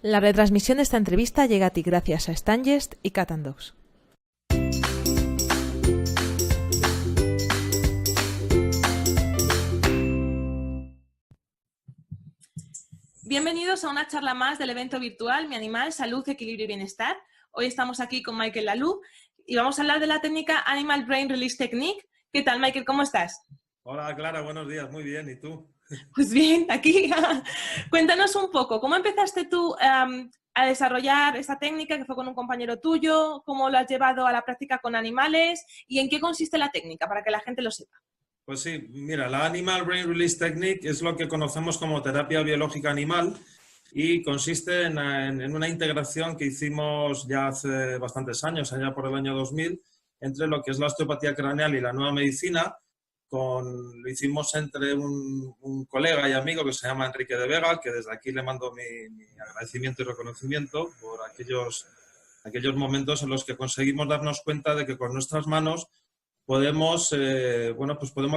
La retransmisión de esta entrevista llega a ti gracias a Stangest y Cat & Dogs. Bienvenidos a una charla más del evento virtual Mi Animal, Salud, Equilibrio y Bienestar. Hoy estamos aquí con Michael Lalou y vamos a hablar de la técnica Animal Brain Release Technique. ¿Qué tal, Michael? ¿Cómo estás? Hola, Clara. Buenos días. Muy bien. ¿Y tú? Pues bien, aquí. Cuéntanos un poco, ¿cómo empezaste tú a desarrollar esta técnica que fue con un compañero tuyo? ¿Cómo lo has llevado a la práctica con animales? ¿Y en qué consiste la técnica, para que la gente lo sepa? Pues sí, mira, la Animal Brain Release Technique es lo que conocemos como terapia biológica animal y consiste en una integración que hicimos ya hace bastantes años, allá por el año 2000, entre lo que es la osteopatía craneal y la nueva medicina. Lo hicimos entre un colega y amigo que se llama Enrique de Vega, que desde aquí le mando mi agradecimiento y reconocimiento por aquellos momentos en los que conseguimos darnos cuenta de que con nuestras manos podemos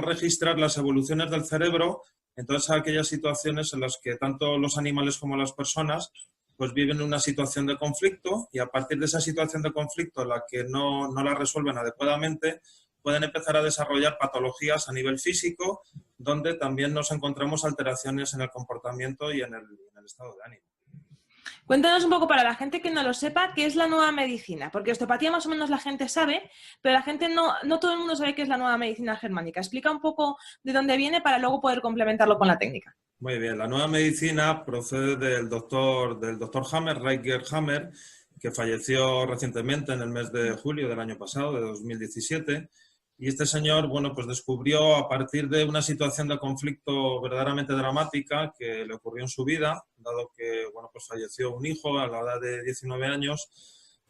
registrar las evoluciones del cerebro en todas aquellas situaciones en las que tanto los animales como las personas pues viven una situación de conflicto, y a partir de esa situación de conflicto, la que no la resuelven adecuadamente, pueden empezar a desarrollar patologías a nivel físico, donde también nos encontramos alteraciones en el comportamiento y en el estado de ánimo. Cuéntanos un poco, para la gente que no lo sepa, ¿qué es la nueva medicina? Porque osteopatía más o menos la gente sabe, pero la gente no todo el mundo sabe qué es la nueva medicina germánica. Explica un poco de dónde viene para luego poder complementarlo con la técnica. Muy bien, la nueva medicina procede del doctor Hammer, Rutger Hammer, que falleció recientemente en el mes de julio del año pasado, de 2017. Y este señor, pues descubrió a partir de una situación de conflicto verdaderamente dramática que le ocurrió en su vida, dado que, pues falleció un hijo a la edad de 19 años.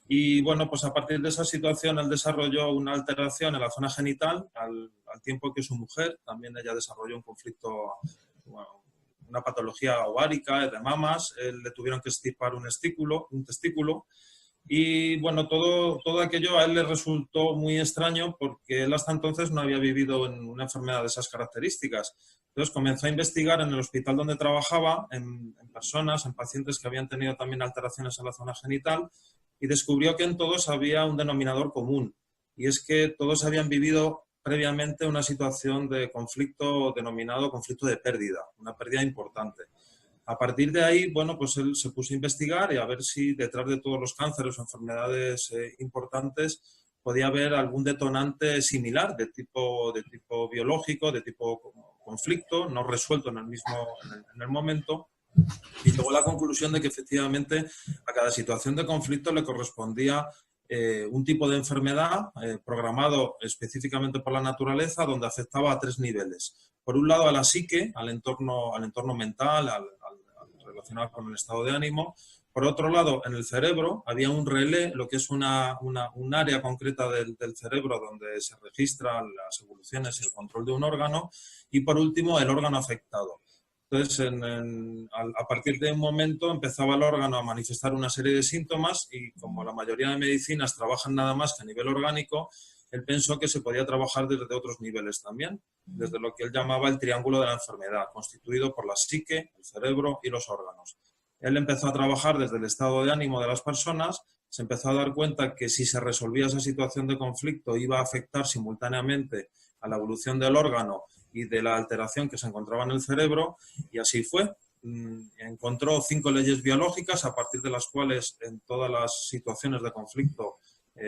Y, pues a partir de esa situación él desarrolló una alteración en la zona genital, al tiempo que su mujer, también ella desarrolló un conflicto, una patología ovárica, de mamas. Le tuvieron que extirpar un testículo. Y todo aquello a él le resultó muy extraño porque él hasta entonces no había vivido en una enfermedad de esas características. Entonces comenzó a investigar en el hospital donde trabajaba, en personas, en pacientes que habían tenido también alteraciones en la zona genital, y descubrió que en todos había un denominador común, y es que todos habían vivido previamente una situación de conflicto denominado conflicto de pérdida, una pérdida importante. A partir de ahí, pues él se puso a investigar y a ver si detrás de todos los cánceres o enfermedades importantes podía haber algún detonante similar de tipo biológico, de tipo conflicto, no resuelto en el momento. Y llegó a la conclusión de que efectivamente a cada situación de conflicto le correspondía un tipo de enfermedad programado específicamente por la naturaleza, donde afectaba a 3 niveles. Por un lado, a la psique, al entorno mental, relacionado con el estado de ánimo. Por otro lado, en el cerebro había un relé, lo que es un área concreta del cerebro donde se registran las evoluciones y el control de un órgano. Y por último, el órgano afectado. Entonces, a partir de un momento empezaba el órgano a manifestar una serie de síntomas, y como la mayoría de medicinas trabajan nada más que a nivel orgánico, él pensó que se podía trabajar desde otros niveles también, desde lo que él llamaba el triángulo de la enfermedad, constituido por la psique, el cerebro y los órganos. Él empezó a trabajar desde el estado de ánimo de las personas, se empezó a dar cuenta que si se resolvía esa situación de conflicto iba a afectar simultáneamente a la evolución del órgano y de la alteración que se encontraba en el cerebro, y así fue. Encontró 5 leyes biológicas a partir de las cuales en todas las situaciones de conflicto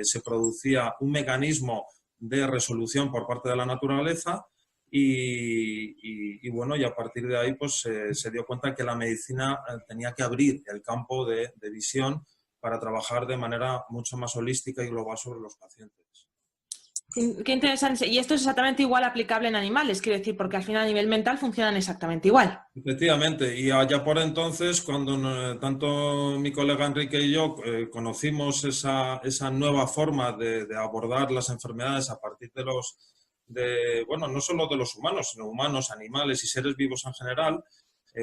se producía un mecanismo de resolución por parte de la naturaleza, y a partir de ahí pues se dio cuenta que la medicina tenía que abrir el campo de visión para trabajar de manera mucho más holística y global sobre los pacientes. Qué interesante. Y esto es exactamente igual aplicable en animales, quiero decir, porque al final a nivel mental funcionan exactamente igual. Efectivamente, y allá por entonces, cuando tanto mi colega Enrique y yo conocimos esa nueva forma de abordar las enfermedades a partir no solo de los humanos, sino humanos, animales y seres vivos en general,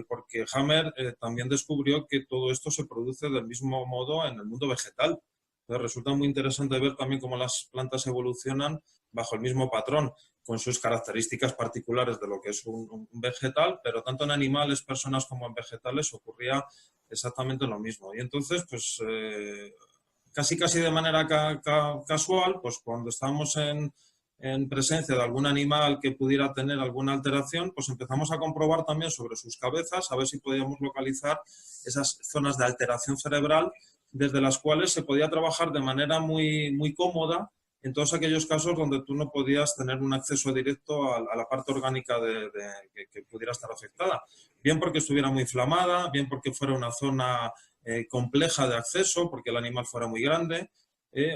porque Hammer también descubrió que todo esto se produce del mismo modo en el mundo vegetal. Entonces resulta muy interesante ver también cómo las plantas evolucionan bajo el mismo patrón, con sus características particulares de lo que es un vegetal, pero tanto en animales, personas como en vegetales ocurría exactamente lo mismo. Y entonces, pues casi de manera casual, pues cuando estamos en presencia de algún animal que pudiera tener alguna alteración, pues empezamos a comprobar también sobre sus cabezas, a ver si podíamos localizar esas zonas de alteración cerebral desde las cuales se podía trabajar de manera muy cómoda en todos aquellos casos donde tú no podías tener un acceso directo a la parte orgánica que pudiera estar afectada. Bien porque estuviera muy inflamada, bien porque fuera una zona compleja de acceso, porque el animal fuera muy grande,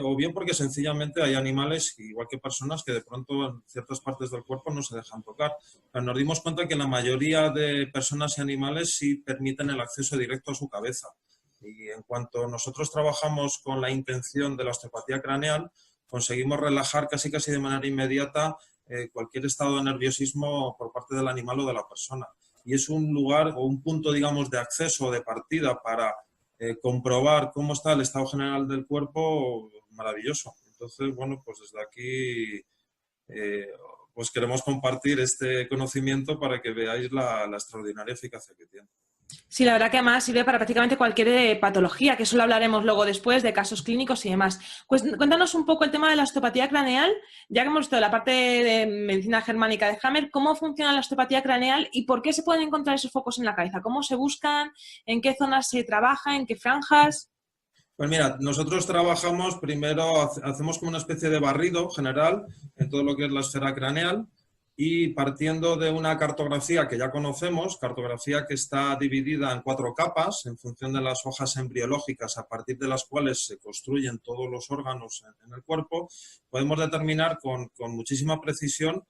o bien porque sencillamente hay animales, igual que personas, que de pronto en ciertas partes del cuerpo no se dejan tocar. Pero nos dimos cuenta que la mayoría de personas y animales sí permiten el acceso directo a su cabeza. Y en cuanto nosotros trabajamos con la intención de la osteopatía craneal, conseguimos relajar casi de manera inmediata cualquier estado de nerviosismo por parte del animal o de la persona. Y es un lugar o un punto, digamos, de acceso o de partida para comprobar cómo está el estado general del cuerpo maravilloso. Entonces, bueno, pues desde aquí pues queremos compartir este conocimiento para que veáis la extraordinaria eficacia que tiene. Sí, la verdad que además sirve para prácticamente cualquier patología, que eso lo hablaremos luego después de casos clínicos y demás. Pues cuéntanos un poco el tema de la osteopatía craneal, ya que hemos visto la parte de medicina germánica de Hammer, cómo funciona la osteopatía craneal y por qué se pueden encontrar esos focos en la cabeza, cómo se buscan, en qué zonas se trabaja, en qué franjas. Pues mira, nosotros trabajamos primero, hacemos como una especie de barrido general en todo lo que es la esfera craneal, y partiendo de una cartografía que ya conocemos, cartografía que está dividida en 4 capas en función de las hojas embriológicas a partir de las cuales se construyen todos los órganos en el cuerpo, podemos determinar con muchísima precisión,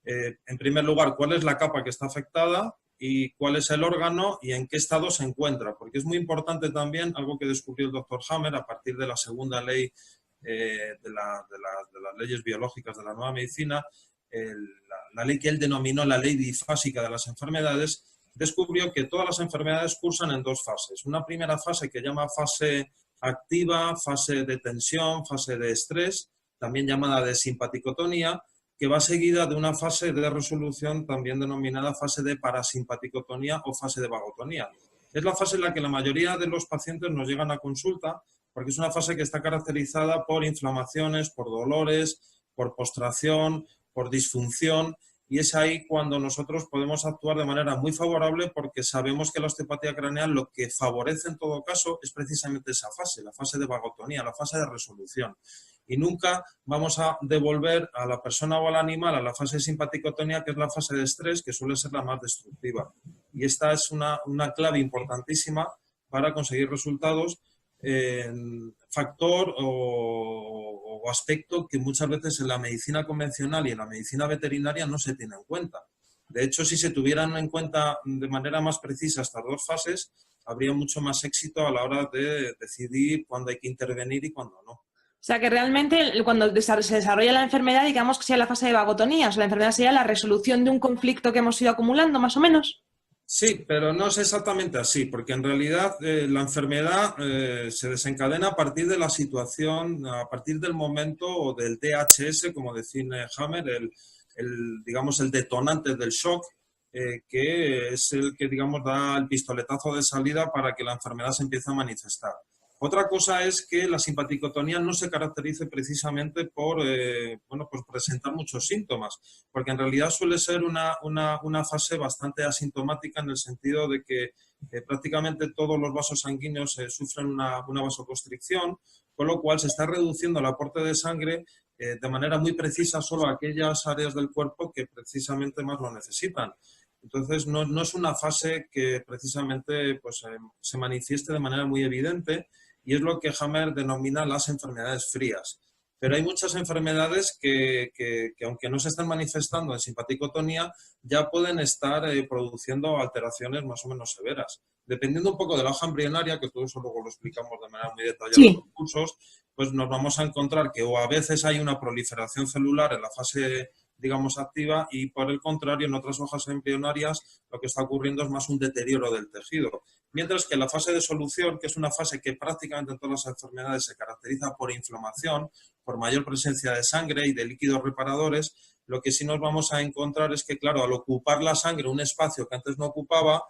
en primer lugar, cuál es la capa que está afectada y cuál es el órgano y en qué estado se encuentra, porque es muy importante también algo que descubrió el doctor Hammer a partir de la segunda ley de las leyes biológicas de la nueva medicina, la ley que él denominó la ley bifásica de las enfermedades, descubrió que todas las enfermedades cursan en 2 fases. Una primera fase que llama fase activa, fase de tensión, fase de estrés, también llamada de simpaticotonía, que va seguida de una fase de resolución también denominada fase de parasimpaticotonía o fase de vagotonía. Es la fase en la que la mayoría de los pacientes nos llegan a consulta, porque es una fase que está caracterizada por inflamaciones, por dolores, por postración, por disfunción, y es ahí cuando nosotros podemos actuar de manera muy favorable, porque sabemos que la osteopatía craneal lo que favorece en todo caso es precisamente esa fase, la fase de vagotonía, la fase de resolución. Y nunca vamos a devolver a la persona o al animal a la fase de simpaticotonía, que es la fase de estrés, que suele ser la más destructiva. Y esta es una clave importantísima para conseguir resultados, factor o aspecto que muchas veces en la medicina convencional y en la medicina veterinaria no se tiene en cuenta. De hecho, si se tuvieran en cuenta de manera más precisa estas 2 fases, habría mucho más éxito a la hora de decidir cuándo hay que intervenir y cuándo no. O sea, que realmente cuando se desarrolla la enfermedad, digamos que sea la fase de vagotonía, o sea, la enfermedad sería la resolución de un conflicto que hemos ido acumulando, más o menos. Sí, pero no es exactamente así, porque en realidad la enfermedad se desencadena a partir de la situación, a partir del momento o del DHS, como define Hammer, digamos, el detonante del shock, que es el que, digamos, da el pistoletazo de salida para que la enfermedad se empiece a manifestar. Otra cosa es que la simpaticotonía no se caracterice precisamente por pues presentar muchos síntomas, porque en realidad suele ser una fase bastante asintomática, en el sentido de que prácticamente todos los vasos sanguíneos sufren una vasoconstricción, con lo cual se está reduciendo el aporte de sangre de manera muy precisa solo a aquellas áreas del cuerpo que precisamente más lo necesitan. Entonces, no es una fase que precisamente pues, se manifieste de manera muy evidente, y es lo que Hammer denomina las enfermedades frías. Pero hay muchas enfermedades que aunque no se están manifestando en simpaticotonía, ya pueden estar produciendo alteraciones más o menos severas. Dependiendo un poco de la hoja embrionaria, que todo eso luego lo explicamos de manera muy detallada en los cursos, pues nos vamos a encontrar que o a veces hay una proliferación celular en la fase, digamos, activa, y por el contrario, en otras hojas embrionarias lo que está ocurriendo es más un deterioro del tejido. Mientras que la fase de solución, que es una fase que prácticamente en todas las enfermedades se caracteriza por inflamación, por mayor presencia de sangre y de líquidos reparadores, lo que sí nos vamos a encontrar es que, claro, al ocupar la sangre un espacio que antes no ocupaba,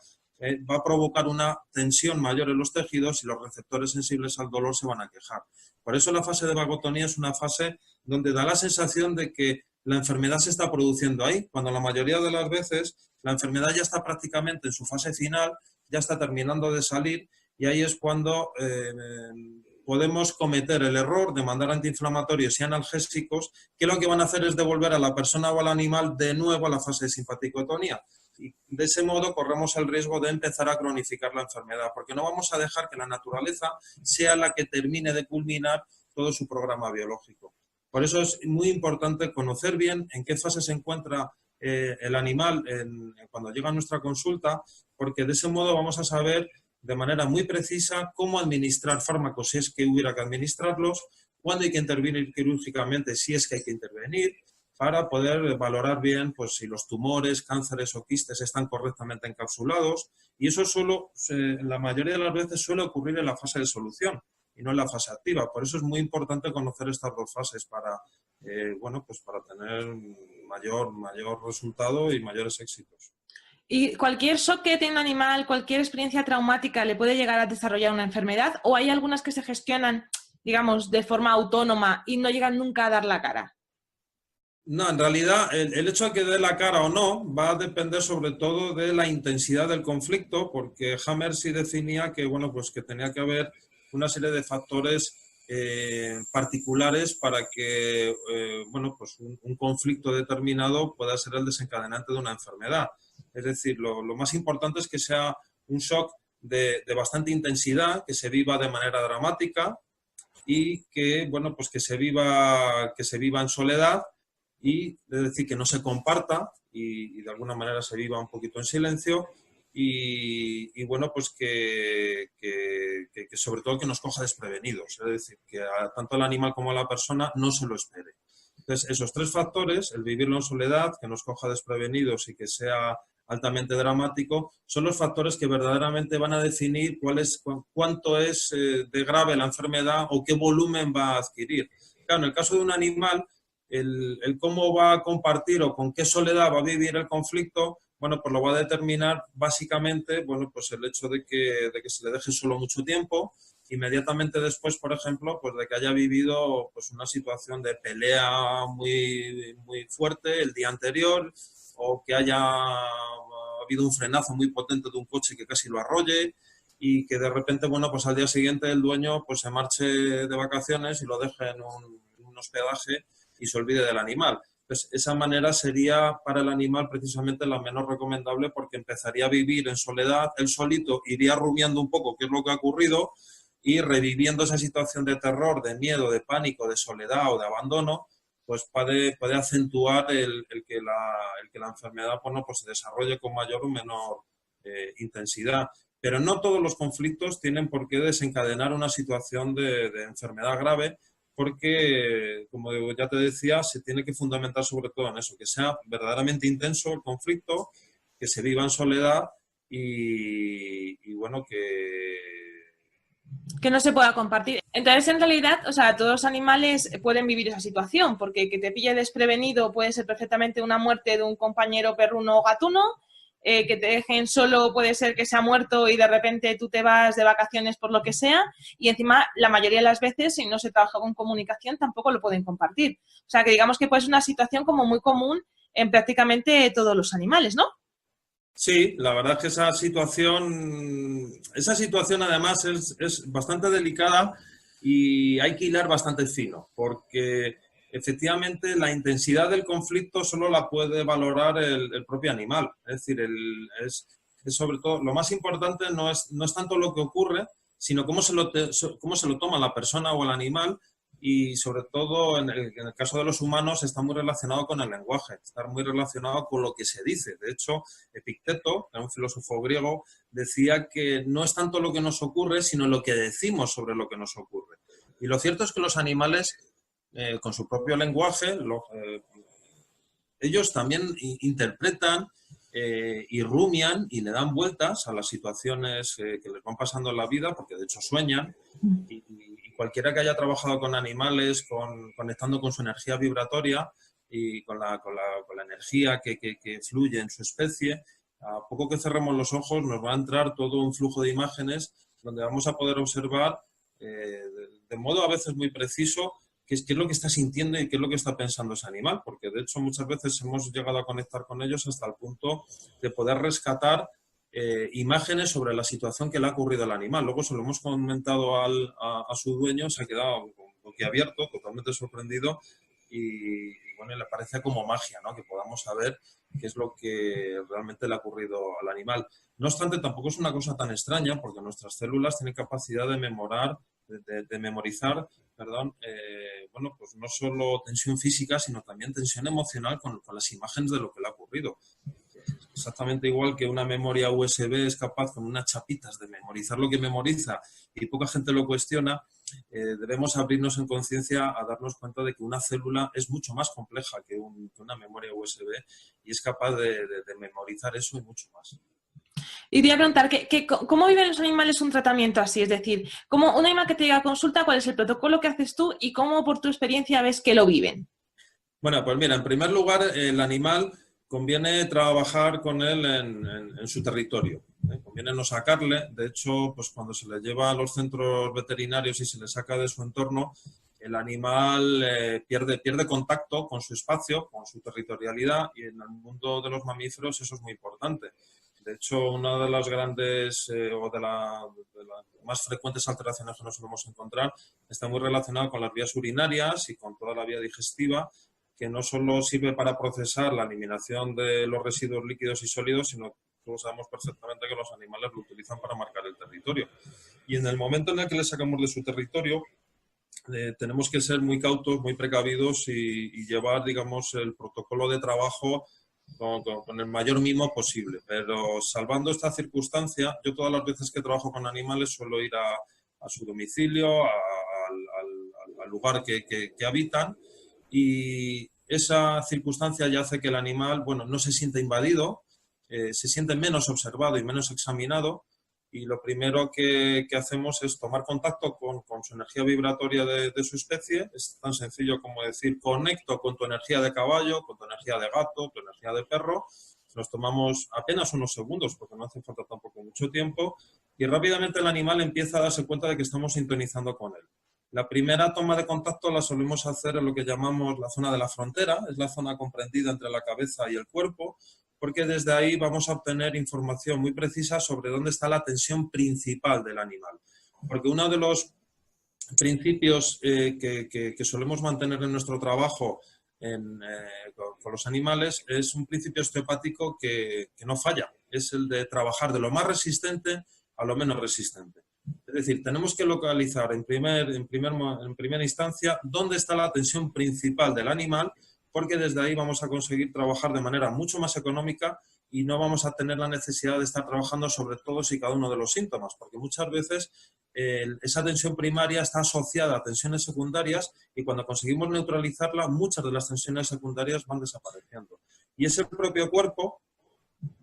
va a provocar una tensión mayor en los tejidos y los receptores sensibles al dolor se van a quejar. Por eso la fase de vagotonía es una fase donde da la sensación de que la enfermedad se está produciendo ahí, cuando la mayoría de las veces la enfermedad ya está prácticamente en su fase final, ya está terminando de salir, y ahí es cuando podemos cometer el error de mandar antiinflamatorios y analgésicos, que lo que van a hacer es devolver a la persona o al animal de nuevo a la fase de simpaticotonía. Y de ese modo corremos el riesgo de empezar a cronificar la enfermedad, porque no vamos a dejar que la naturaleza sea la que termine de culminar todo su programa biológico. Por eso es muy importante conocer bien en qué fase se encuentra el animal cuando llega a nuestra consulta, porque de ese modo vamos a saber de manera muy precisa cómo administrar fármacos si es que hubiera que administrarlos, cuándo hay que intervenir quirúrgicamente si es que hay que intervenir, para poder valorar bien pues, si los tumores, cánceres o quistes están correctamente encapsulados, y eso la mayoría de las veces suele ocurrir en la fase de solución y no en la fase activa. Por eso es muy importante conocer estas dos fases para, pues para tener mayor resultado y mayores éxitos. ¿Y cualquier shock que tenga un animal, cualquier experiencia traumática le puede llegar a desarrollar una enfermedad? ¿O hay algunas que se gestionan, digamos, de forma autónoma y no llegan nunca a dar la cara? No, en realidad el hecho de que dé la cara o no va a depender sobre todo de la intensidad del conflicto, porque Hammer sí definía que, bueno, pues que tenía que haber una serie de factores particulares para que bueno, pues un conflicto determinado pueda ser el desencadenante de una enfermedad. Es decir, lo más importante es que sea un shock de bastante intensidad, que se viva de manera dramática y que, bueno, pues que se viva en soledad, y es decir, que no se comparta y de alguna manera se viva un poquito en silencio y bueno, pues que sobre todo que nos coja desprevenidos, es decir, que tanto el animal como la persona no se lo espere. Entonces, esos tres factores, el vivirlo en soledad, que nos coja desprevenidos y que sea altamente dramático, son los factores que verdaderamente van a definir cuánto es de grave la enfermedad o qué volumen va a adquirir. Claro, en el caso de un animal, el cómo va a compartir o con qué soledad va a vivir el conflicto, bueno, pues lo va a determinar básicamente, bueno, pues el hecho de que se le deje solo mucho tiempo, inmediatamente después, por ejemplo, pues de que haya vivido pues una situación de pelea muy, muy fuerte el día anterior, o que haya habido un frenazo muy potente de un coche que casi lo arrolle, y que de repente, bueno, pues al día siguiente el dueño pues se marche de vacaciones y lo deje en un hospedaje y se olvide del animal. Pues esa manera sería para el animal precisamente la menos recomendable, porque empezaría a vivir en soledad, él solito iría rumiando un poco qué es lo que ha ocurrido y reviviendo esa situación de terror, de miedo, de pánico, de soledad o de abandono, pues puede acentuar el que la enfermedad pues se desarrolle con mayor o menor intensidad. Pero no todos los conflictos tienen por qué desencadenar una situación de enfermedad grave, porque, como ya te decía, se tiene que fundamentar sobre todo en eso, que sea verdaderamente intenso el conflicto, que se viva en soledad y bueno, que no se pueda compartir. Entonces, en realidad, o sea, todos los animales pueden vivir esa situación, porque que te pille desprevenido puede ser perfectamente una muerte de un compañero perruno o gatuno, que te dejen solo puede ser que se ha muerto y de repente tú te vas de vacaciones por lo que sea, y encima la mayoría de las veces, si no se trabaja con comunicación, tampoco lo pueden compartir. O sea, que digamos que puede ser una situación como muy común en prácticamente todos los animales, ¿no? Sí, la verdad es que esa situación además es bastante delicada y hay que hilar bastante fino, porque efectivamente la intensidad del conflicto solo la puede valorar el propio animal. Es decir, es sobre todo, lo más importante no es tanto lo que ocurre, sino cómo se lo toma la persona o el animal. Y sobre todo en el caso de los humanos está muy relacionado con el lenguaje, está muy relacionado con lo que se dice. De hecho, Epicteto, que era un filósofo griego, decía que no es tanto lo que nos ocurre, sino lo que decimos sobre lo que nos ocurre. Y lo cierto es que los animales, con su propio lenguaje, ellos también interpretan y rumian y le dan vueltas a las situaciones que les van pasando en la vida, porque de hecho sueñan. Y cualquiera que haya trabajado con animales, conectando con su energía vibratoria y con la energía que fluye en su especie, a poco que cerremos los ojos nos va a entrar todo un flujo de imágenes donde vamos a poder observar de modo a veces muy preciso qué es lo que está sintiendo y qué es lo que está pensando ese animal, porque de hecho muchas veces hemos llegado a conectar con ellos hasta el punto de poder rescatar imágenes sobre la situación que le ha ocurrido al animal. Luego se lo hemos comentado a su dueño, se ha quedado boquiabierto, totalmente sorprendido y bueno, le parece como magia, ¿no? Que podamos saber qué es lo que realmente le ha ocurrido al animal. No obstante, tampoco es una cosa tan extraña porque nuestras células tienen capacidad de memorizar, perdón, bueno, pues no solo tensión física, sino también tensión emocional con las imágenes de lo que le ha ocurrido. Exactamente igual que una memoria USB es capaz con unas chapitas de memorizar lo que memoriza y poca gente lo cuestiona, debemos abrirnos en conciencia a darnos cuenta de que una célula es mucho más compleja que una memoria USB y es capaz de memorizar eso y mucho más. Y te iba a preguntar, ¿cómo viven los animales un tratamiento así? Es decir, ¿cómo un animal que te llega a consulta, cuál es el protocolo que haces tú y cómo por tu experiencia ves que lo viven? Bueno, pues mira, en primer lugar, el animal conviene trabajar con él en su territorio. Conviene no sacarle. De hecho, pues cuando se le lleva a los centros veterinarios y se le saca de su entorno, el animal pierde contacto con su espacio, con su territorialidad, y en el mundo de los mamíferos eso es muy importante. De hecho, una de las grandes o de las más frecuentes alteraciones que nos solemos encontrar está muy relacionada con las vías urinarias y con toda la vía digestiva, que no solo sirve para procesar la eliminación de los residuos líquidos y sólidos, sino que todos sabemos perfectamente que los animales lo utilizan para marcar el territorio. Y en el momento en el que le sacamos de su territorio, tenemos que ser muy cautos, muy precavidos y llevar, digamos, el protocolo de trabajo con el mayor mimo posible. Pero salvando esta circunstancia, yo todas las veces que trabajo con animales suelo ir a su domicilio, al lugar que habitan, y esa circunstancia ya hace que el animal, bueno, no se sienta invadido, se siente menos observado y menos examinado, y lo primero que hacemos es tomar contacto con su energía vibratoria de su especie. Es tan sencillo como decir, conecto con tu energía de caballo, con tu energía de gato, tu energía de perro. Nos tomamos apenas unos segundos, porque no hace falta tampoco mucho tiempo, y rápidamente el animal empieza a darse cuenta de que estamos sintonizando con él. La primera toma de contacto la solemos hacer en lo que llamamos la zona de la frontera, es la zona comprendida entre la cabeza y el cuerpo, porque desde ahí vamos a obtener información muy precisa sobre dónde está la tensión principal del animal. Porque uno de los principios que solemos mantener en nuestro trabajo con los animales es un principio osteopático que no falla, es el de trabajar de lo más resistente a lo menos resistente. Es decir, tenemos que localizar en primera instancia dónde está la tensión principal del animal, porque desde ahí vamos a conseguir trabajar de manera mucho más económica y no vamos a tener la necesidad de estar trabajando sobre todos y cada uno de los síntomas, porque muchas veces esa tensión primaria está asociada a tensiones secundarias y cuando conseguimos neutralizarla, muchas de las tensiones secundarias van desapareciendo. Y es el propio cuerpo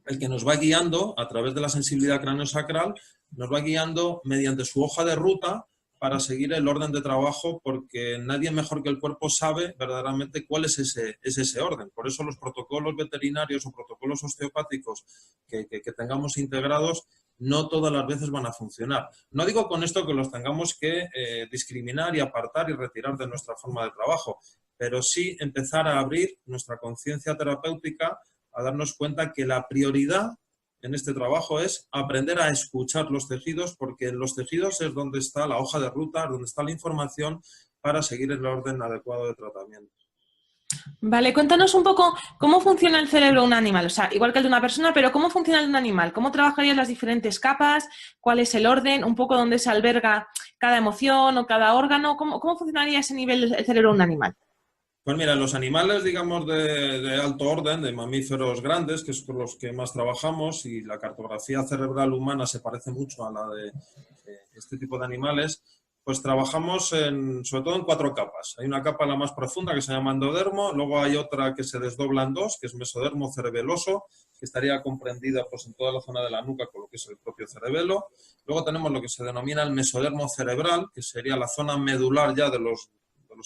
el que nos va guiando a través de la sensibilidad craneosacral, nos va guiando mediante su hoja de ruta para seguir el orden de trabajo, porque nadie mejor que el cuerpo sabe verdaderamente cuál es ese orden. Por eso los protocolos veterinarios o protocolos osteopáticos que tengamos integrados no todas las veces van a funcionar. No digo con esto que los tengamos que discriminar y apartar y retirar de nuestra forma de trabajo, pero sí empezar a abrir nuestra conciencia terapéutica, a darnos cuenta que la prioridad en este trabajo es aprender a escuchar los tejidos, porque en los tejidos es donde está la hoja de ruta, donde está la información para seguir el orden adecuado de tratamiento. Vale, cuéntanos un poco cómo funciona el cerebro de un animal, o sea, igual que el de una persona, pero cómo funciona el de un animal, cómo trabajarían las diferentes capas, cuál es el orden, un poco dónde se alberga cada emoción o cada órgano, cómo funcionaría ese nivel del cerebro de un animal. Pues mira, los animales, digamos, de alto orden, de mamíferos grandes, que es con los que más trabajamos, y la cartografía cerebral humana se parece mucho a la de este tipo de animales, pues trabajamos sobre todo en 4 capas. Hay una capa la más profunda que se llama endodermo, luego hay otra que se desdobla en 2, que es mesodermo cerebeloso, que estaría comprendida pues en toda la zona de la nuca con lo que es el propio cerebelo. Luego tenemos lo que se denomina el mesodermo cerebral, que sería la zona medular ya de los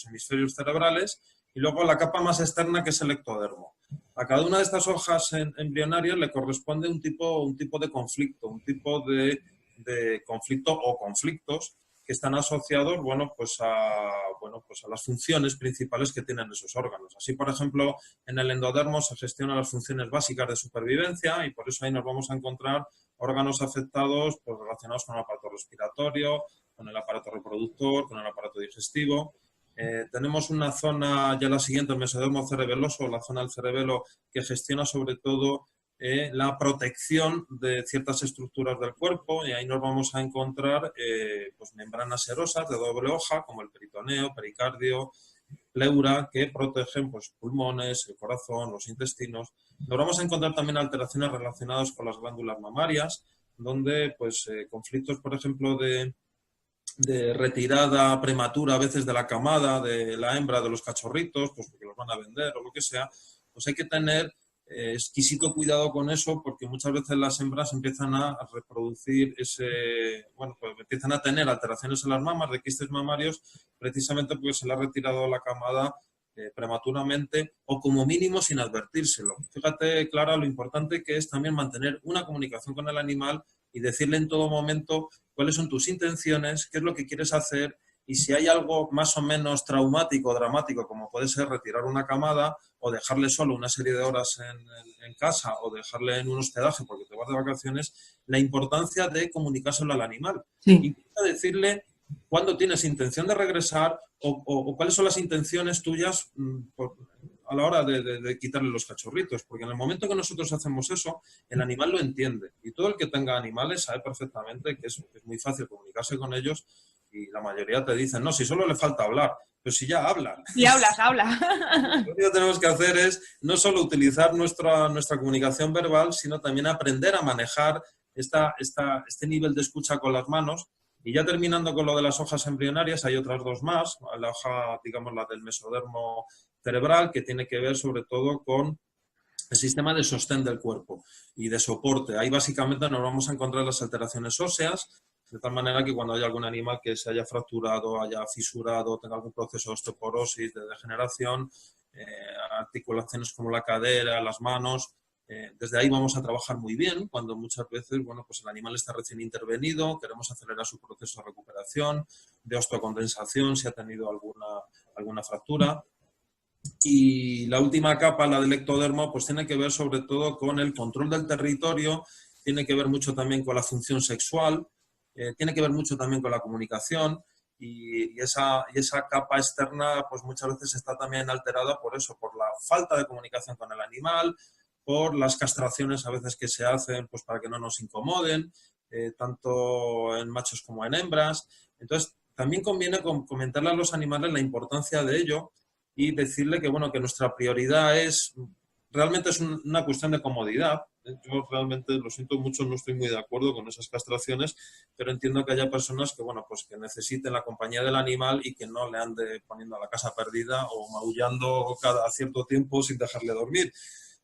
hemisferios cerebrales, y luego la capa más externa, que es el ectodermo. A cada una de estas hojas embrionarias le corresponde un tipo de conflicto, un tipo de conflicto o conflictos que están asociados, pues a las funciones principales que tienen esos órganos. Así, por ejemplo, en el endodermo se gestionan las funciones básicas de supervivencia y por eso ahí nos vamos a encontrar órganos afectados pues, relacionados con el aparato respiratorio, con el aparato reproductor, con el aparato digestivo. Tenemos una zona, ya la siguiente, el mesodermo cerebeloso, la zona del cerebelo, que gestiona sobre todo la protección de ciertas estructuras del cuerpo y ahí nos vamos a encontrar pues membranas serosas de doble hoja, como el peritoneo, pericardio, pleura, que protegen pues, pulmones, el corazón, los intestinos. Nos vamos a encontrar también alteraciones relacionadas con las glándulas mamarias, donde pues, conflictos, por ejemplo, de retirada prematura a veces de la camada de la hembra de los cachorritos, pues porque los van a vender o lo que sea, pues hay que tener exquisito cuidado con eso porque muchas veces las hembras empiezan a reproducir pues empiezan a tener alteraciones en las mamas de quistes mamarios precisamente porque se le ha retirado la camada prematuramente o como mínimo sin advertírselo. Fíjate, Clara, lo importante que es también mantener una comunicación con el animal y decirle en todo momento cuáles son tus intenciones, qué es lo que quieres hacer y si hay algo más o menos traumático o dramático, como puede ser retirar una camada o dejarle solo una serie de horas en casa o dejarle en un hospedaje porque te vas de vacaciones, la importancia de comunicárselo al animal. Sí. Intenta decirle cuándo tienes intención de regresar o cuáles son las intenciones tuyas a la hora de quitarle los cachorritos, porque en el momento que nosotros hacemos eso, el animal lo entiende y todo el que tenga animales sabe perfectamente que es muy fácil comunicarse con ellos y la mayoría te dicen, no, si solo le falta hablar, pero si ya hablan. Y habla. Lo que tenemos que hacer es no solo utilizar nuestra comunicación verbal, sino también aprender a manejar este nivel de escucha con las manos. Y ya terminando con lo de las hojas embrionarias, hay otras dos más. La hoja, digamos, la del mesodermo cerebral, que tiene que ver sobre todo con el sistema de sostén del cuerpo y de soporte. Ahí básicamente nos vamos a encontrar las alteraciones óseas, de tal manera que cuando haya algún animal que se haya fracturado, haya fisurado, tenga algún proceso de osteoporosis, de degeneración, articulaciones como la cadera, las manos, desde ahí vamos a trabajar muy bien, cuando muchas veces pues el animal está recién intervenido, queremos acelerar su proceso de recuperación, de osteocondensación, si ha tenido alguna fractura. Y la última capa, la del ectodermo, pues tiene que ver sobre todo con el control del territorio, tiene que ver mucho también con la función sexual, tiene que ver mucho también con la comunicación y esa capa externa pues muchas veces está también alterada por eso, por la falta de comunicación con el animal, por las castraciones a veces que se hacen pues para que no nos incomoden, tanto en machos como en hembras. Entonces, también conviene comentarle a los animales la importancia de ello y decirle que, que nuestra prioridad realmente es una cuestión de comodidad. Yo realmente, lo siento mucho, no estoy muy de acuerdo con esas castraciones, pero entiendo que haya personas que, pues que necesiten la compañía del animal y que no le ande poniendo a la casa perdida o maullando cada cierto tiempo sin dejarle dormir.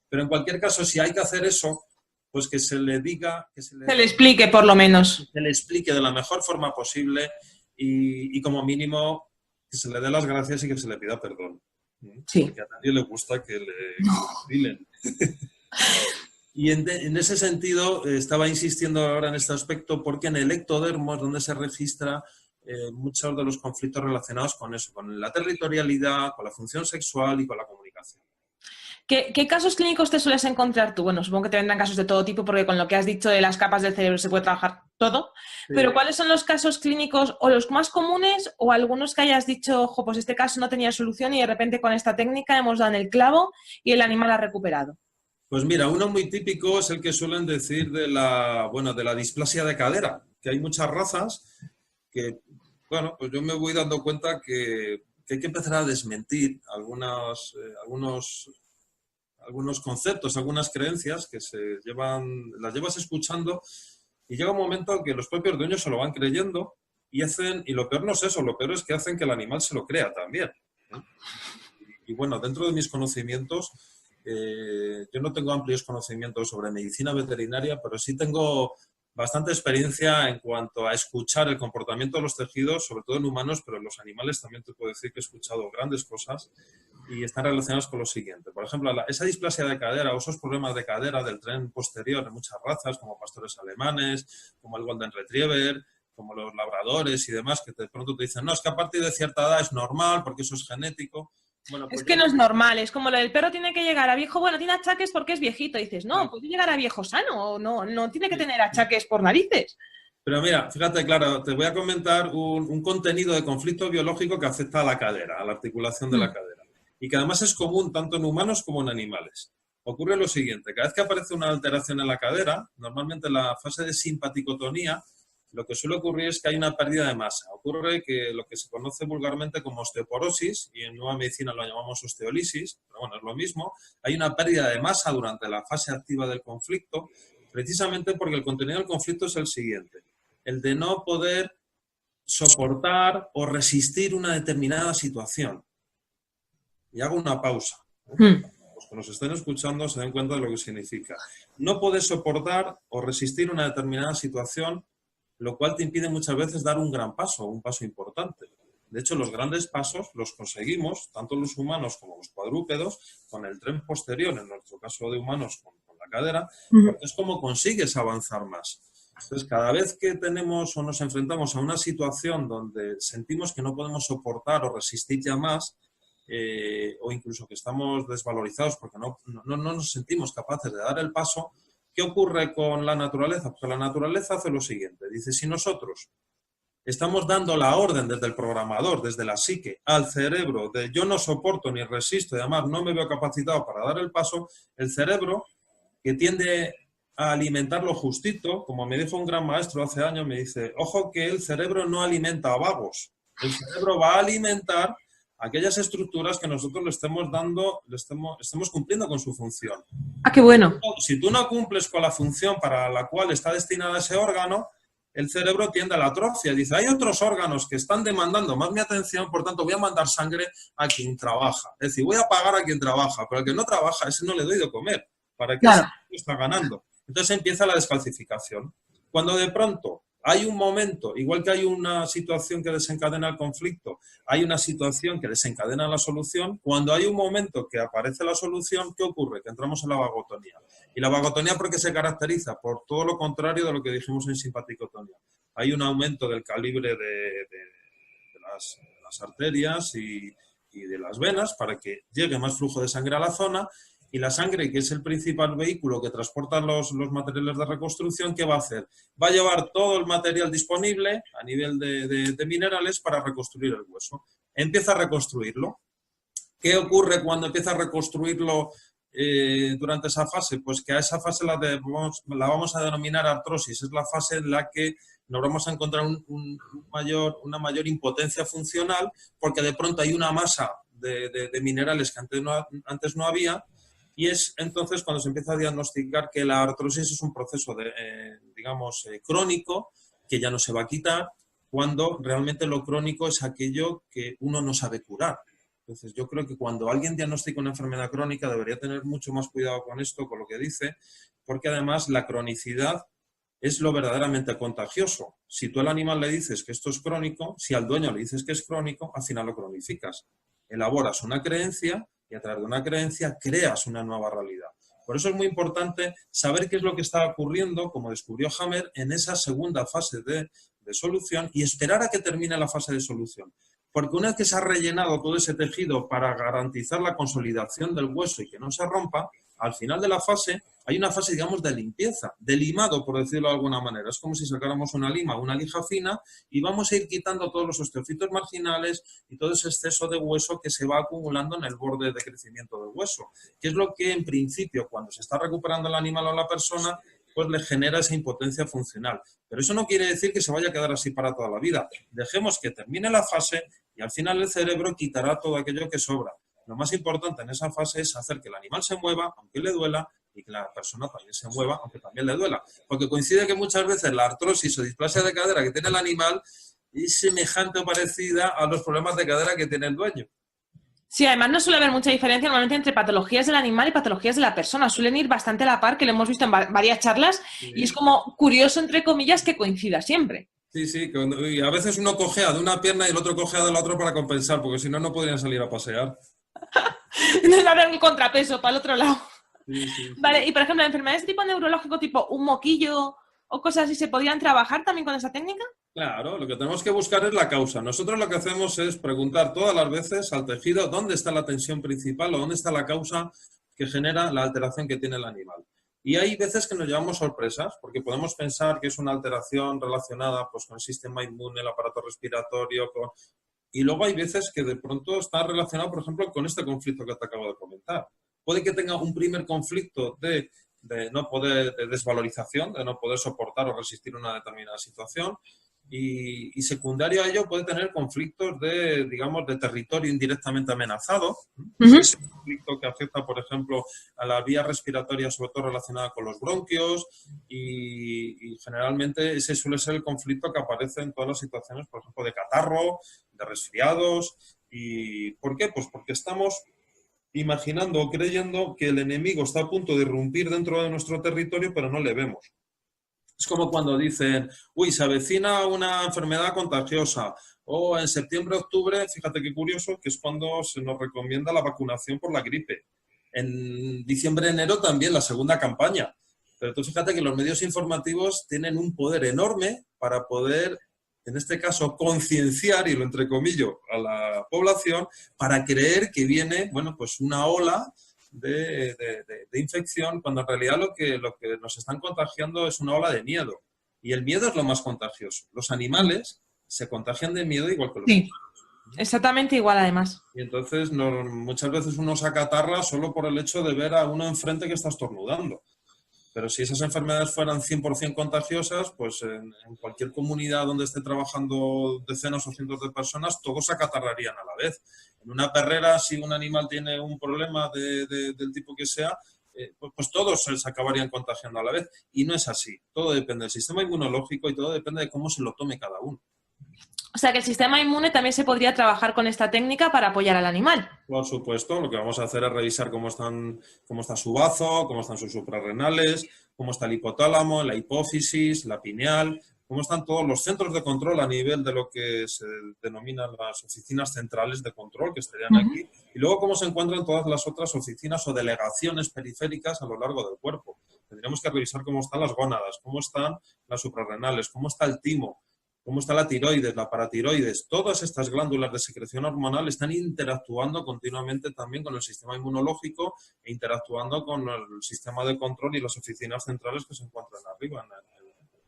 Pero en cualquier caso, si hay que hacer eso, pues que se le diga... Se le explique por lo menos. Que se le explique de la mejor forma posible y como mínimo que se le dé las gracias y que se le pida perdón. Sí. Porque a nadie le gusta que le vacilen. Y en ese sentido, estaba insistiendo ahora en este aspecto porque en el ectodermo es donde se registra muchos de los conflictos relacionados con eso, con la territorialidad, con la función sexual y con la comunicación. ¿Qué casos clínicos te sueles encontrar tú? Bueno, supongo que te vendrán casos de todo tipo porque con lo que has dicho de las capas del cerebro se puede trabajar todo, sí. Pero ¿cuáles son los casos clínicos o los más comunes o algunos que hayas dicho, ojo, pues este caso no tenía solución y de repente con esta técnica hemos dado en el clavo y el animal ha recuperado? Pues mira, uno muy típico es el que suelen decir de la displasia de cadera, que hay muchas razas que, pues yo me voy dando cuenta que hay que empezar a desmentir algunos conceptos, algunas creencias que las llevas escuchando y llega un momento en que los propios dueños se lo van creyendo y lo peor no es eso, lo peor es que hacen que el animal se lo crea también. Y dentro de mis conocimientos, yo no tengo amplios conocimientos sobre medicina veterinaria, pero sí tengo bastante experiencia en cuanto a escuchar el comportamiento de los tejidos, sobre todo en humanos, pero en los animales también te puedo decir que he escuchado grandes cosas. y están relacionados con lo siguiente. Por ejemplo, esa displasia de cadera o esos problemas de cadera del tren posterior en muchas razas, como pastores alemanes, como el Golden Retriever, como los labradores y demás, que de pronto te dicen, no, es que a partir de cierta edad es normal porque eso es genético. Bueno, pues es que no es normal, es como lo del perro tiene que llegar a viejo, bueno, tiene achaques porque es viejito. Y dices, no, puede llegar a viejo sano, no tiene que tener achaques por narices. Pero mira, fíjate, claro, te voy a comentar un contenido de conflicto biológico que afecta a la cadera, a la articulación de la cadera. Y que además es común tanto en humanos como en animales. Ocurre lo siguiente, cada vez que aparece una alteración en la cadera, normalmente en la fase de simpaticotonía, lo que suele ocurrir es que hay una pérdida de masa. Ocurre que lo que se conoce vulgarmente como osteoporosis, y en nueva medicina lo llamamos osteolisis, pero bueno, es lo mismo, hay una pérdida de masa durante la fase activa del conflicto, precisamente porque el contenido del conflicto es el siguiente, el de no poder soportar o resistir una determinada situación. Y hago una pausa. Los que nos estén escuchando se den cuenta de lo que significa. No puedes soportar o resistir una determinada situación, lo cual te impide muchas veces dar un gran paso, un paso importante. De hecho, los grandes pasos los conseguimos, tanto los humanos como los cuadrúpedos, con el tren posterior, en nuestro caso de humanos, con la cadera, porque es como consigues avanzar más. Entonces, cada vez que tenemos o nos enfrentamos a una situación donde sentimos que no podemos soportar o resistir ya más, o incluso que estamos desvalorizados porque no nos sentimos capaces de dar el paso, ¿qué ocurre con la naturaleza? Porque la naturaleza hace lo siguiente, dice, si nosotros estamos dando la orden desde el programador, desde la psique, al cerebro de yo no soporto ni resisto y además no me veo capacitado para dar el paso, el cerebro, que tiende a alimentar lo justito, como me dijo un gran maestro hace años, me dice, ojo que el cerebro no alimenta a vagos, el cerebro va a alimentar aquellas estructuras que nosotros le estemos dando, estemos cumpliendo con su función. ¡Ah, qué bueno! Si tú no cumples con la función para la cual está destinada ese órgano, el cerebro tiende a la atrofia. Dice, hay otros órganos que están demandando más mi atención, por tanto voy a mandar sangre a quien trabaja. Es decir, voy a pagar a quien trabaja, pero al que no trabaja, a ese no le doy de comer. ¿Para qué está ganando? Entonces empieza la descalcificación. Cuando de pronto hay un momento, igual que hay una situación que desencadena el conflicto, hay una situación que desencadena la solución, cuando hay un momento que aparece la solución, ¿qué ocurre? Que entramos en la vagotonía. Y la vagotonía, ¿por qué se caracteriza? Por todo lo contrario de lo que dijimos en simpaticotonía. Hay un aumento del calibre de las arterias y de las venas para que llegue más flujo de sangre a la zona. Y la sangre, que es el principal vehículo que transporta los materiales de reconstrucción, ¿qué va a hacer? Va a llevar todo el material disponible a nivel de minerales para reconstruir el hueso. Empieza a reconstruirlo. ¿Qué ocurre cuando empieza a reconstruirlo durante esa fase? Pues que a esa fase la vamos a denominar artrosis. Es la fase en la que nos vamos a encontrar una mayor impotencia funcional porque de pronto hay una masa de minerales que antes no había. Y es entonces cuando se empieza a diagnosticar que la artrosis es un proceso, crónico, que ya no se va a quitar, cuando realmente lo crónico es aquello que uno no sabe curar. Entonces yo creo que cuando alguien diagnostica una enfermedad crónica debería tener mucho más cuidado con esto, con lo que dice, porque además la cronicidad es lo verdaderamente contagioso. Si tú al animal le dices que esto es crónico, si al dueño le dices que es crónico, al final lo cronificas. Elaboras una creencia y a través de una creencia creas una nueva realidad. Por eso es muy importante saber qué es lo que está ocurriendo, como descubrió Hammer, en esa segunda fase de solución y esperar a que termine la fase de solución. Porque una vez que se ha rellenado todo ese tejido para garantizar la consolidación del hueso y que no se rompa, al final de la fase hay una fase, digamos, de limpieza, de limado, por decirlo de alguna manera. Es como si sacáramos una lija fina y vamos a ir quitando todos los osteofitos marginales y todo ese exceso de hueso que se va acumulando en el borde de crecimiento del hueso, que es lo que en principio, cuando se está recuperando el animal o la persona, pues le genera esa impotencia funcional. Pero eso no quiere decir que se vaya a quedar así para toda la vida. Dejemos que termine la fase y al final el cerebro quitará todo aquello que sobra. Lo más importante en esa fase es hacer que el animal se mueva, aunque le duela, y que la persona también se mueva, aunque también le duela. Porque coincide que muchas veces la artrosis o displasia de cadera que tiene el animal es semejante o parecida a los problemas de cadera que tiene el dueño. Sí, además no suele haber mucha diferencia normalmente entre patologías del animal y patologías de la persona. Suelen ir bastante a la par, que lo hemos visto en varias charlas, sí. Y es como curioso, entre comillas, que coincida siempre. Sí, y a veces uno cojea de una pierna y el otro cojea de la otra para compensar, porque si no, no podrían salir a pasear. Nos va a dar un contrapeso para el otro lado. Sí, sí, sí. Vale, y por ejemplo, enfermedades de tipo neurológico, tipo un moquillo o cosas así, ¿se podrían trabajar también con esa técnica? Claro, lo que tenemos que buscar es la causa. Nosotros lo que hacemos es preguntar todas las veces al tejido dónde está la tensión principal o dónde está la causa que genera la alteración que tiene el animal. Y hay veces que nos llevamos sorpresas, porque podemos pensar que es una alteración relacionada pues, con el sistema inmune, el aparato respiratorio, y luego hay veces que de pronto está relacionado, por ejemplo, con este conflicto que te acabo de comentar. Puede que tenga un primer conflicto de no poder, de desvalorización, de no poder soportar o resistir una determinada situación, y secundario a ello puede tener conflictos de, digamos, de territorio indirectamente amenazado. Ese conflicto que afecta, por ejemplo, a la vía respiratoria, sobre todo relacionada con los bronquios, y generalmente ese suele ser el conflicto que aparece en todas las situaciones, por ejemplo, de catarro, de resfriados. ¿Y por qué? Pues porque estamos imaginando o creyendo que el enemigo está a punto de irrumpir dentro de nuestro territorio, pero no le vemos. Es como cuando dicen, uy, se avecina una enfermedad contagiosa, o en septiembre, octubre, fíjate qué curioso, que es cuando se nos recomienda la vacunación por la gripe. En diciembre, enero también la segunda campaña. Pero tú fíjate que los medios informativos tienen un poder enorme para poder, en este caso, concienciar, y lo entrecomillo, a la población para creer que viene, bueno, pues una ola de infección, cuando en realidad lo que nos están contagiando es una ola de miedo. Y el miedo es lo más contagioso. Los animales se contagian de miedo igual que los humanos. Exactamente igual además. Y entonces muchas veces uno se acatarra solo por el hecho de ver a uno enfrente que está estornudando. Pero si esas enfermedades fueran 100% contagiosas, pues en cualquier comunidad donde esté trabajando decenas o cientos de personas, todos se acatarrarían a la vez. En una perrera, si un animal tiene un problema del tipo que sea, pues todos se acabarían contagiando a la vez. Y no es así. Todo depende del sistema inmunológico y todo depende de cómo se lo tome cada uno. O sea que el sistema inmune también se podría trabajar con esta técnica para apoyar al animal. Por supuesto, lo que vamos a hacer es revisar cómo está su bazo, cómo están sus suprarrenales, cómo está el hipotálamo, la hipófisis, la pineal, cómo están todos los centros de control a nivel de lo que se denominan las oficinas centrales de control, que estarían aquí, y luego cómo se encuentran todas las otras oficinas o delegaciones periféricas a lo largo del cuerpo. Tendríamos que revisar cómo están las gónadas, cómo están las suprarrenales, cómo está el timo, cómo está la tiroides, la paratiroides. Todas estas glándulas de secreción hormonal están interactuando continuamente también con el sistema inmunológico e interactuando con el sistema de control y las oficinas centrales que se encuentran arriba en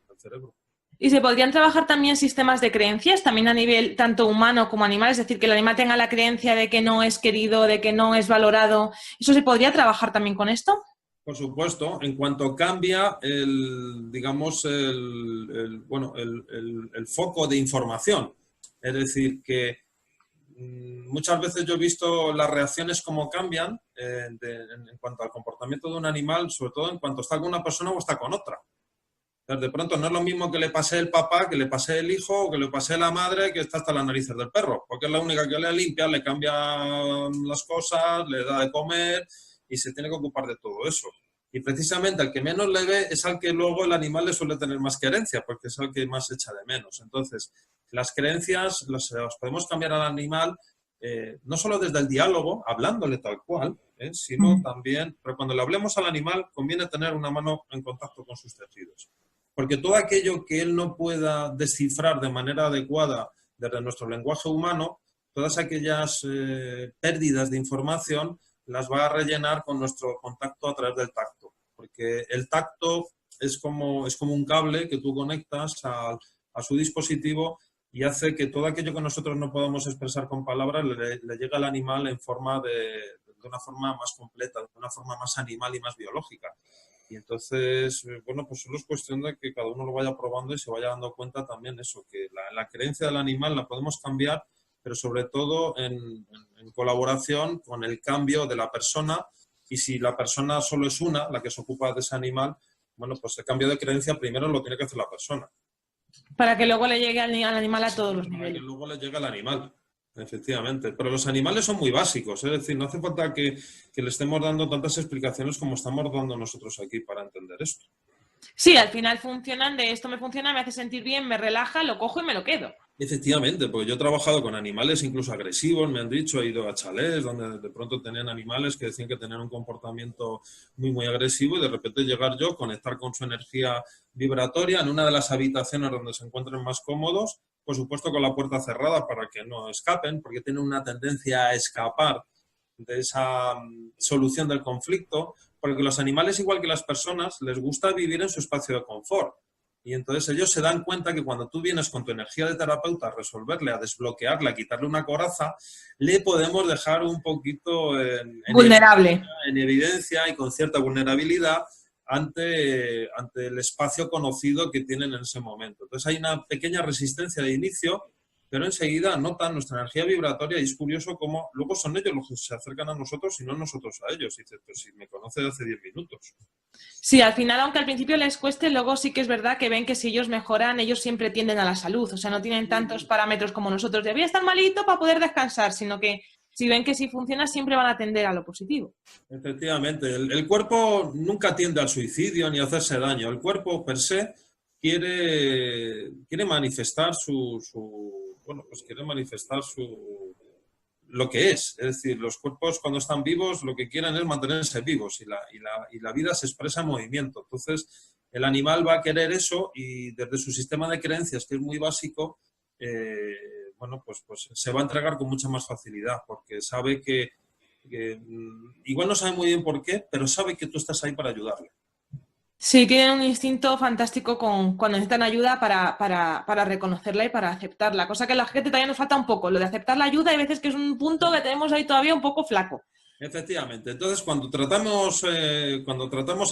el cerebro. ¿Y se podrían trabajar también sistemas de creencias, también a nivel tanto humano como animal? Es decir, que el animal tenga la creencia de que no es querido, de que no es valorado. ¿Eso se podría trabajar también con esto? Por supuesto, en cuanto cambia el foco de información. Es decir, que muchas veces yo he visto las reacciones cómo cambian en cuanto al comportamiento de un animal, sobre todo en cuanto está con una persona o está con otra. Entonces, de pronto no es lo mismo que le pase el papá, que le pase el hijo o que le pase la madre que está hasta las narices del perro, porque es la única que le limpia, le cambia las cosas, le da de comer y se tiene que ocupar de todo eso. Y precisamente al que menos le ve es al que luego el animal le suele tener más querencia, porque es al que más echa de menos. Entonces, las creencias las podemos cambiar al animal no solo desde el diálogo, hablándole tal cual, sino también, pero cuando le hablemos al animal conviene tener una mano en contacto con sus tejidos. Porque todo aquello que él no pueda descifrar de manera adecuada desde nuestro lenguaje humano, todas aquellas pérdidas de información, las va a rellenar con nuestro contacto a través del tacto. Porque el tacto es como un cable que tú conectas a su dispositivo y hace que todo aquello que nosotros no podamos expresar con palabras le llegue al animal en forma de una forma más completa, de una forma más animal y más biológica. Y entonces, bueno, pues solo es cuestión de que cada uno lo vaya probando y se vaya dando cuenta también eso, que la creencia del animal la podemos cambiar, pero sobre todo en colaboración con el cambio de la persona, y si la persona solo es una, la que se ocupa de ese animal, bueno, pues el cambio de creencia primero lo tiene que hacer la persona. Para que luego le llegue al animal a todos los niveles. Para que luego le llegue al animal, efectivamente. Pero los animales son muy básicos, es decir, no hace falta que le estemos dando tantas explicaciones como estamos dando nosotros aquí para entender esto. Sí, al final funcionan de esto me funciona, me hace sentir bien, me relaja, lo cojo y me lo quedo. Efectivamente, porque yo he trabajado con animales incluso agresivos, me han dicho, he ido a chalés donde de pronto tenían animales que decían que tenían un comportamiento muy agresivo y de repente llegar yo, conectar con su energía vibratoria en una de las habitaciones donde se encuentren más cómodos, por supuesto con la puerta cerrada para que no escapen, porque tienen una tendencia a escapar de esa solución del conflicto, porque los animales, igual que las personas, les gusta vivir en su espacio de confort. Y entonces ellos se dan cuenta que cuando tú vienes con tu energía de terapeuta a resolverle, a desbloquearle, a quitarle una coraza, le podemos dejar un poquito Vulnerable. en evidencia y con cierta vulnerabilidad ante el espacio conocido que tienen en ese momento. Entonces hay una pequeña resistencia de inicio, pero enseguida notan nuestra energía vibratoria y es curioso cómo luego son ellos los que se acercan a nosotros y no nosotros a ellos. Y dices, pues si me conoce de hace 10 minutos. Sí, al final, aunque al principio les cueste, luego sí que es verdad que ven que si ellos mejoran, ellos siempre tienden a la salud. O sea, no tienen tantos parámetros como nosotros de voy a estar malito para poder descansar, sino que si ven que sí funciona, siempre van a tender a lo positivo. Efectivamente, el cuerpo nunca tiende al suicidio ni a hacerse daño. El cuerpo per se quiere manifestar quiere manifestar lo que es. Es decir, los cuerpos cuando están vivos lo que quieren es mantenerse vivos y la vida se expresa en movimiento. Entonces, el animal va a querer eso y desde su sistema de creencias, que es muy básico, pues se va a entregar con mucha más facilidad porque sabe que igual no sabe muy bien por qué, pero sabe que tú estás ahí para ayudarle. Sí, tienen un instinto fantástico cuando necesitan ayuda para reconocerla y para aceptarla, cosa que a la gente todavía nos falta un poco. Lo de aceptar la ayuda hay veces que es un punto que tenemos ahí todavía un poco flaco. Efectivamente. Entonces, cuando tratamos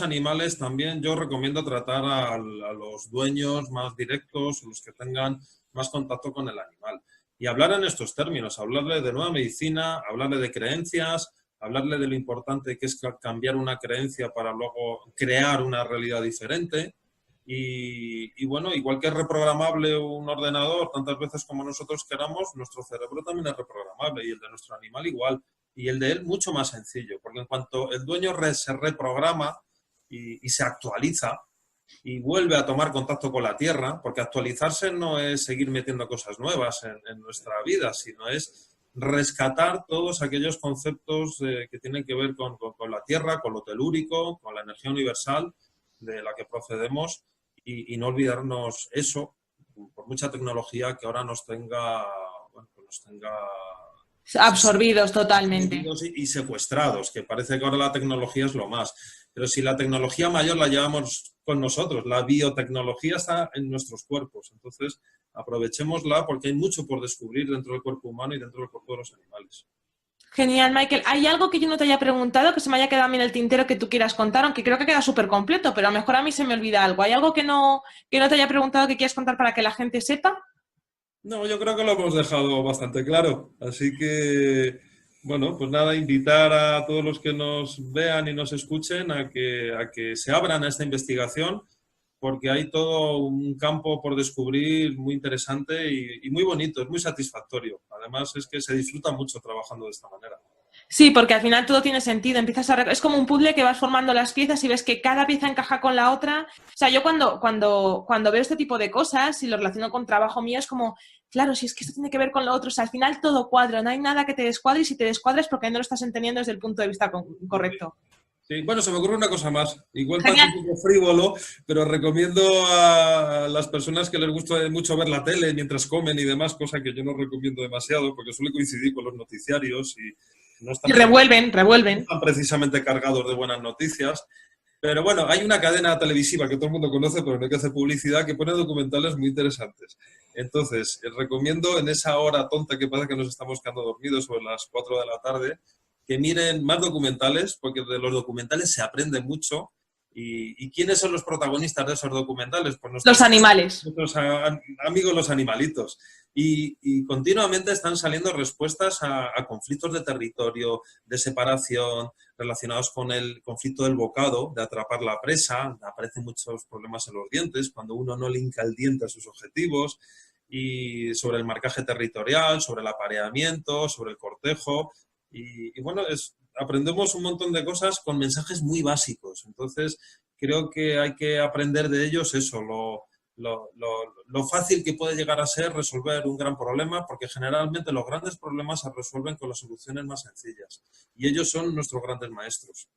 animales, también yo recomiendo tratar a los dueños más directos, los que tengan más contacto con el animal. Y hablar en estos términos, hablarle de nueva medicina, hablarle de creencias, hablarle de lo importante que es cambiar una creencia para luego crear una realidad diferente. Y bueno, igual que es reprogramable un ordenador tantas veces como nosotros queramos, nuestro cerebro también es reprogramable y el de nuestro animal igual. Y el de él mucho más sencillo, porque en cuanto el dueño se reprograma y se actualiza y vuelve a tomar contacto con la Tierra, porque actualizarse no es seguir metiendo cosas nuevas en nuestra vida, sino es rescatar todos aquellos conceptos que tienen que ver con la Tierra, con lo telúrico, con la energía universal de la que procedemos y no olvidarnos eso, por mucha tecnología que ahora nos tenga, Absorbidos totalmente. absorbidos y secuestrados, que parece que ahora la tecnología es lo más. Pero si la tecnología mayor la llevamos con nosotros, la biotecnología está en nuestros cuerpos. Entonces, aprovechémosla porque hay mucho por descubrir dentro del cuerpo humano y dentro del cuerpo de los animales. Genial, Michael. ¿Hay algo que yo no te haya preguntado, que se me haya quedado a mí en el tintero que tú quieras contar? Aunque creo que queda súper completo, pero a lo mejor a mí se me olvida algo. ¿Hay algo que no te haya preguntado que quieras contar para que la gente sepa? No, yo creo que lo hemos dejado bastante claro. Así que, bueno, pues nada, invitar a todos los que nos vean y nos escuchen a que se abran a esta investigación, porque hay todo un campo por descubrir muy interesante y muy bonito, es muy satisfactorio. Además, es que se disfruta mucho trabajando de esta manera. Sí, porque al final todo tiene sentido. Es como un puzzle que vas formando las piezas y ves que cada pieza encaja con la otra. O sea, yo cuando veo este tipo de cosas y lo relaciono con trabajo mío, es como, claro, si es que esto tiene que ver con lo otro. O sea, al final todo cuadra, no hay nada que te descuadre y si te descuadres porque no lo estás entendiendo desde el punto de vista correcto. Sí, bueno, se me ocurre una cosa más. Igual parece Genial. un poco frívolo, pero recomiendo a las personas que les gusta mucho ver la tele mientras comen y demás, cosa que yo no recomiendo demasiado porque suele coincidir con los noticiarios y no Y están, no revuelven. están precisamente cargados de buenas noticias. Pero bueno, hay una cadena televisiva que todo el mundo conoce, pero no hay que hacer publicidad, que pone documentales muy interesantes. Entonces, recomiendo en esa hora tonta que parece que nos estamos quedando dormidos sobre las 4 de la tarde, que miren más documentales, porque de los documentales se aprende mucho. ¿Y quiénes son los protagonistas de esos documentales? Pues Los animales. nuestros amigos los animalitos. Y continuamente están saliendo respuestas a conflictos de territorio, de separación, relacionados con el conflicto del bocado, de atrapar la presa. Aparecen muchos problemas en los dientes cuando uno no le hinca el diente a sus objetivos. Y sobre el marcaje territorial, sobre el apareamiento, sobre el cortejo. Y bueno, aprendemos un montón de cosas con mensajes muy básicos. Entonces, creo que hay que aprender de ellos eso, lo fácil que puede llegar a ser resolver un gran problema, porque generalmente los grandes problemas se resuelven con las soluciones más sencillas. Y ellos son nuestros grandes maestros.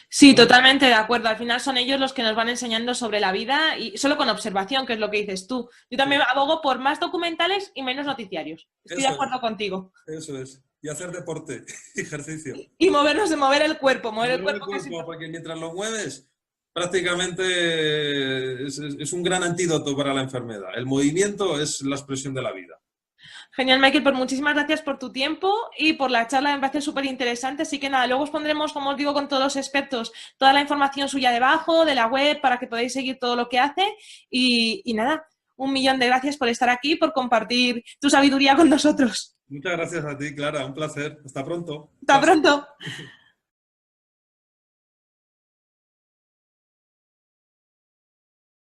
Sí, totalmente de acuerdo. Al final son ellos los que nos van enseñando sobre la vida y solo con observación, que es lo que dices tú. Yo también abogo por más documentales y menos noticiarios. Estoy de acuerdo contigo. Eso es. Y hacer deporte, ejercicio. Y mover el cuerpo, mover el cuerpo. Porque mientras lo mueves, prácticamente es un gran antídoto para la enfermedad. El movimiento es la expresión de la vida. Genial, Michael, pues muchísimas gracias por tu tiempo y por la charla, me parece súper interesante, así que nada, luego os pondremos, como os digo, con todos los expertos, toda la información suya debajo, de la web, para que podáis seguir todo lo que hace y nada, 1.000.000 de gracias por estar aquí, por compartir tu sabiduría con nosotros. Muchas gracias a ti, Clara, un placer. Hasta pronto. Hasta pronto.